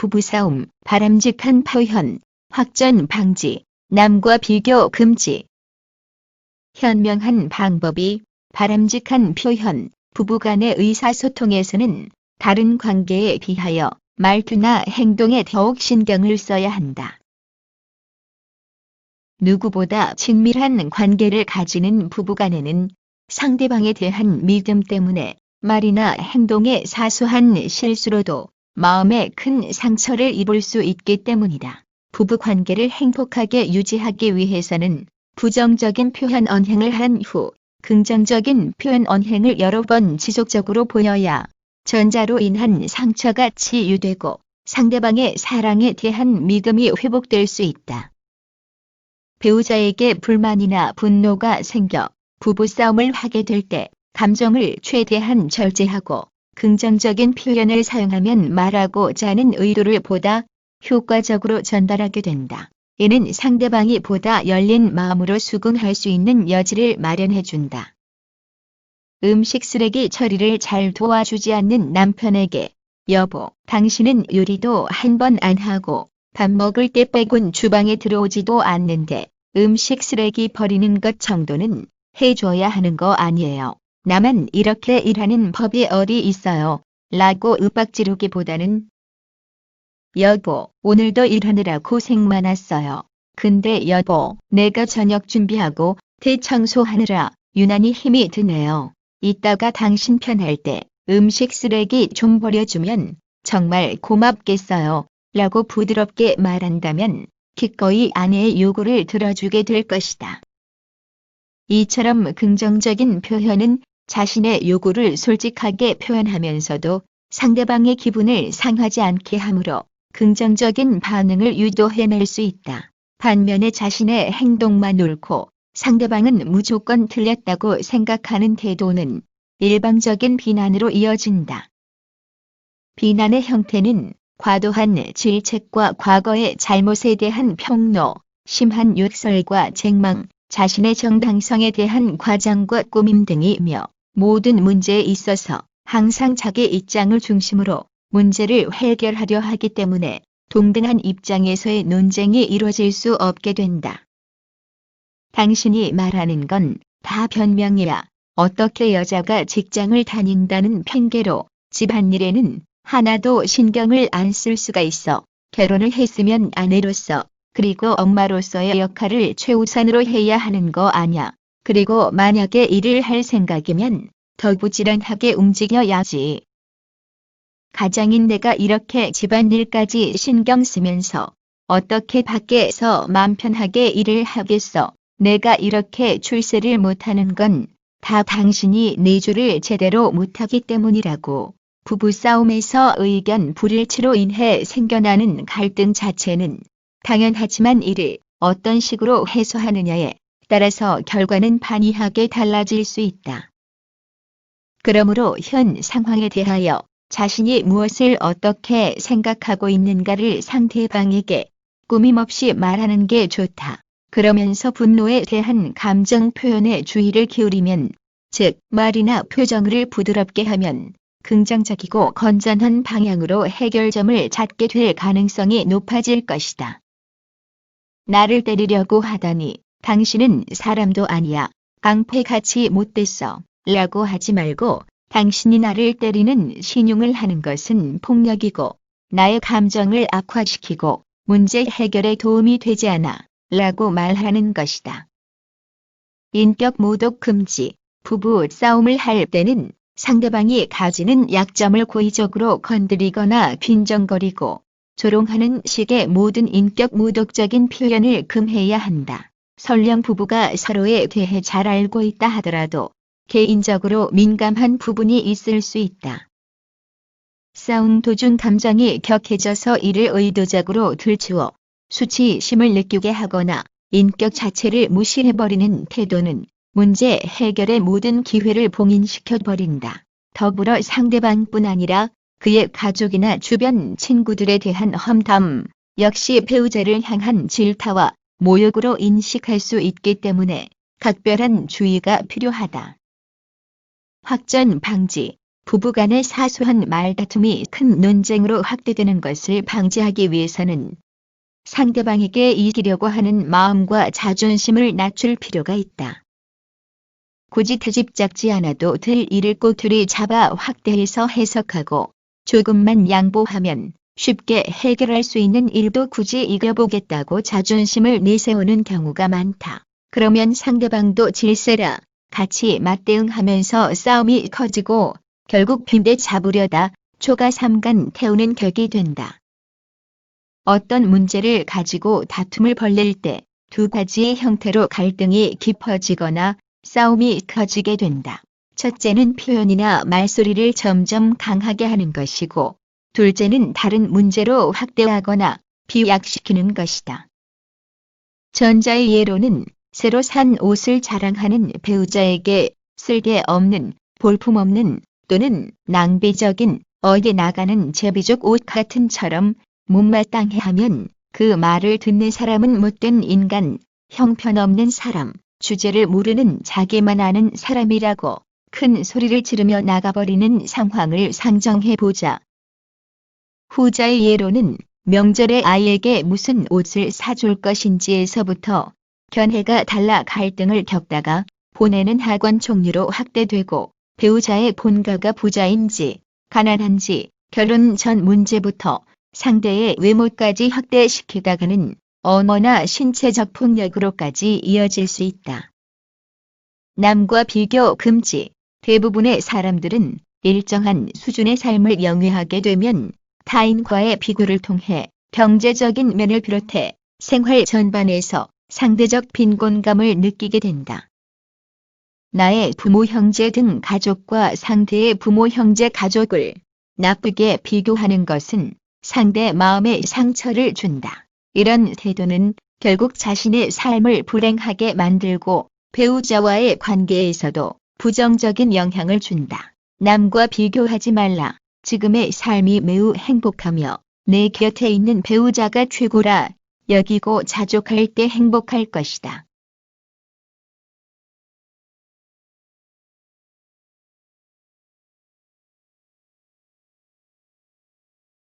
부부싸움, 바람직한 표현, 확전 방지, 남과 비교 금지. 현명한 방법이 바람직한 표현, 부부간의 의사소통에서는 다른 관계에 비하여 말투나 행동에 더욱 신경을 써야 한다. 누구보다 친밀한 관계를 가지는 부부간에는 상대방에 대한 믿음 때문에 말이나 행동의 사소한 실수로도 마음에 큰 상처를 입을 수 있기 때문이다. 부부 관계를 행복하게 유지하기 위해서는 부정적인 표현 언행을 한 후 긍정적인 표현 언행을 여러 번 지속적으로 보여야 전자로 인한 상처가 치유되고 상대방의 사랑에 대한 믿음이 회복될 수 있다. 배우자에게 불만이나 분노가 생겨 부부싸움을 하게 될 때 감정을 최대한 절제하고 긍정적인 표현을 사용하면 말하고자 하는 의도를 보다 효과적으로 전달하게 된다. 이는 상대방이 보다 열린 마음으로 수긍할 수 있는 여지를 마련해준다. 음식 쓰레기 처리를 잘 도와주지 않는 남편에게 여보, 당신은 요리도 한 번 안 하고 밥 먹을 때 빼곤 주방에 들어오지도 않는데 음식 쓰레기 버리는 것 정도는 해줘야 하는 거 아니에요. 나만 이렇게 일하는 법이 어디 있어요. 라고 윽박지르기보다는 여보, 오늘도 일하느라 고생 많았어요. 근데 여보, 내가 저녁 준비하고 대청소하느라 유난히 힘이 드네요. 이따가 당신 편할 때 음식 쓰레기 좀 버려주면 정말 고맙겠어요. 라고 부드럽게 말한다면 기꺼이 아내의 요구를 들어주게 될 것이다. 이처럼 긍정적인 표현은 자신의 요구를 솔직하게 표현하면서도 상대방의 기분을 상하지 않게 하므로 긍정적인 반응을 유도해낼 수 있다. 반면에 자신의 행동만 옳고 상대방은 무조건 틀렸다고 생각하는 태도는 일방적인 비난으로 이어진다. 비난의 형태는 과도한 질책과 과거의 잘못에 대한 평로, 심한 욕설과 책망, 자신의 정당성에 대한 과장과 꾸밈 등이며 모든 문제에 있어서 항상 자기 입장을 중심으로 문제를 해결하려 하기 때문에 동등한 입장에서의 논쟁이 이루어질 수 없게 된다. 당신이 말하는 건 다 변명이야. 어떻게 여자가 직장을 다닌다는 핑계로 집안일에는 하나도 신경을 안 쓸 수가 있어. 결혼을 했으면 아내로서 그리고 엄마로서의 역할을 최우선으로 해야 하는 거 아냐. 그리고 만약에 일을 할 생각이면 더 부지런하게 움직여야지. 가장인 내가 이렇게 집안일까지 신경 쓰면서 어떻게 밖에서 맘 편하게 일을 하겠어. 내가 이렇게 출세를 못하는 건 다 당신이 내조를 제대로 못하기 때문이라고. 부부싸움에서 의견 불일치로 인해 생겨나는 갈등 자체는 당연하지만 이를 어떤 식으로 해소하느냐에 따라서 결과는 판이하게 달라질 수 있다. 그러므로 현 상황에 대하여 자신이 무엇을 어떻게 생각하고 있는가를 상대방에게 꾸밈없이 말하는 게 좋다. 그러면서 분노에 대한 감정 표현에 주의를 기울이면, 즉 말이나 표정을 부드럽게 하면 긍정적이고 건전한 방향으로 해결점을 찾게 될 가능성이 높아질 것이다. 나를 때리려고 하다니 당신은 사람도 아니야. 깡패같이 못됐어. 라고 하지 말고 당신이 나를 때리는 신용을 하는 것은 폭력이고 나의 감정을 악화시키고 문제 해결에 도움이 되지 않아. 라고 말하는 것이다. 인격 모독 금지. 부부 싸움을 할 때는 상대방이 가지는 약점을 고의적으로 건드리거나 빈정거리고 조롱하는 식의 모든 인격 모독적인 표현을 금해야 한다. 설령 부부가 서로에 대해 잘 알고 있다 하더라도 개인적으로 민감한 부분이 있을 수 있다. 싸운 도중 감정이 격해져서 이를 의도적으로 들추어 수치심을 느끼게 하거나 인격 자체를 무시해버리는 태도는 문제 해결의 모든 기회를 봉인시켜버린다. 더불어 상대방뿐 아니라 그의 가족이나 주변 친구들에 대한 험담 역시 배우자를 향한 질타와 모욕으로 인식할 수 있기 때문에 각별한 주의가 필요하다. 확전 방지. 부부간의 사소한 말다툼이 큰 논쟁으로 확대되는 것을 방지하기 위해서는 상대방에게 이기려고 하는 마음과 자존심을 낮출 필요가 있다. 굳이 트집 잡지 않아도 될 일을 꼬투리 잡아 확대해서 해석하고 조금만 양보하면 쉽게 해결할 수 있는 일도 굳이 이겨보겠다고 자존심을 내세우는 경우가 많다. 그러면 상대방도 질세라 같이 맞대응하면서 싸움이 커지고 결국 빈대 잡으려다 초가 삼간 태우는 격이 된다. 어떤 문제를 가지고 다툼을 벌릴 때 두 가지의 형태로 갈등이 깊어지거나 싸움이 커지게 된다. 첫째는 표현이나 말소리를 점점 강하게 하는 것이고, 둘째는 다른 문제로 확대하거나 비약시키는 것이다. 전자의 예로는 새로 산 옷을 자랑하는 배우자에게 쓸데없는, 볼품없는 또는 낭비적인 어디 나가는 제비족 옷 같은처럼 못마땅해하면 그 말을 듣는 사람은 못된 인간, 형편없는 사람, 주제를 모르는 자기만 아는 사람이라고 큰 소리를 지르며 나가버리는 상황을 상정해보자. 후자의 예로는 명절에 아이에게 무슨 옷을 사줄 것인지에서부터 견해가 달라 갈등을 겪다가 보내는 학원 종류로 확대되고 배우자의 본가가 부자인지 가난한지 결혼 전 문제부터 상대의 외모까지 확대시키다가는 언어나 신체적 폭력으로까지 이어질 수 있다. 남과 비교 금지. 대부분의 사람들은 일정한 수준의 삶을 영위하게 되면 타인과의 비교를 통해 경제적인 면을 비롯해 생활 전반에서 상대적 빈곤감을 느끼게 된다. 나의 부모 형제 등 가족과 상대의 부모 형제 가족을 나쁘게 비교하는 것은 상대 마음에 상처를 준다. 이런 태도는 결국 자신의 삶을 불행하게 만들고 배우자와의 관계에서도 부정적인 영향을 준다. 남과 비교하지 말라. 지금의 삶이 매우 행복하며 내 곁에 있는 배우자가 최고라 여기고 자족할 때 행복할 것이다.